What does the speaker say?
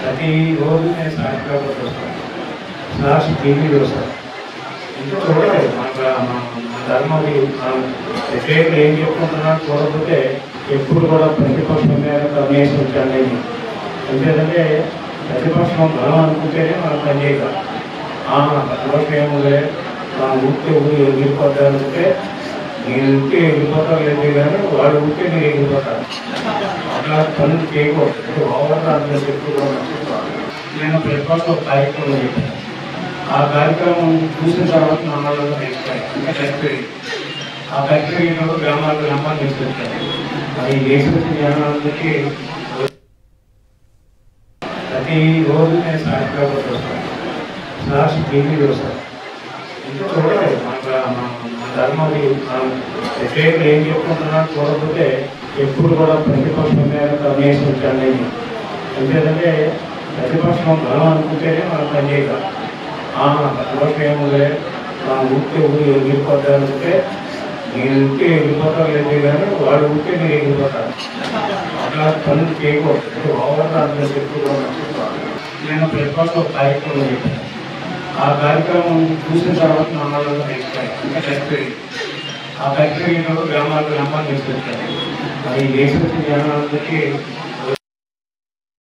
ప్రతిరోజు నేను సాక్షి పేపర్ చూస్తాను, సాక్షి టీవీ చూస్తాను. ఇంకా చూడలేదు మన ధర్మది వ్యతిరేకులు ఏం చెప్పుకుంటున్నా చూడకపోతే ఎప్పుడు కూడా ప్రతిపక్షం మీద కన్నేసి ఉంచాలి. ఎందుకంటే ప్రతిపక్షం బలం అనుకుంటేనే మనం పనిచేయగలం. ప్రతిపక్షం ఏముంది, మన ఊరికే ఊరు ఎగిరిపోతారంటే నేను ఊరికే ఎగిరిపోతారు లేదు, కానీ వాడు ఊరికే నేను ఎగిరిపోతాను. అట్లా పనులు చేయకూడదు. ఓవర్ అందులో చెప్పుకోవడం. నేను ప్రతిపక్షం ఒక కార్యక్రమం చెప్పాను. ఆ కార్యక్రమం చూసిన తర్వాత నాలుగు చనిపోయింది. ఆ కార్యక్రమం గ్రామాలు తీసుకొచ్చారు. అది దేశం జనాలకి ప్రతిరోజు నేను సాక్షి పేపర్ చూస్తాను, సాక్షి టీవీ చూస్తాను. ఇంకా చూడలేదు మన ధర్మది వ్యతిరేకులు ఏం చెప్పుకుంటున్నా చూడకపోతే ఎప్పుడు కూడా ప్రతిపక్షం మీద కన్నేసి ఉంచాలి. ఎందుకంటే ప్రతిపక్షం బలం అనుకుంటేనే మనం పనిచేయగలం. ప్రతిపక్షం ఏముంది, మన ఊరికే ఊరు ఎగిరిపోతారంటే నేను ఊరికే ఎగిరిపోతారు లేదు, కానీ వాడు ఊరికే నేను ఎగిరిపోతాను. అట్లా పనులు చేయకూడదు. ఓవర్ అందులో చెప్పుకోవడం. నేను ప్రతిపక్షం ఒక కార్యక్రమం చెప్పాను. ఆ కార్యక్రమం చూసిన తర్వాత నాలుగు చనిపోయింది. ఆ కార్యక్రమం గ్రామాలు తీసుకొచ్చారు. అది దేశం జనాలకి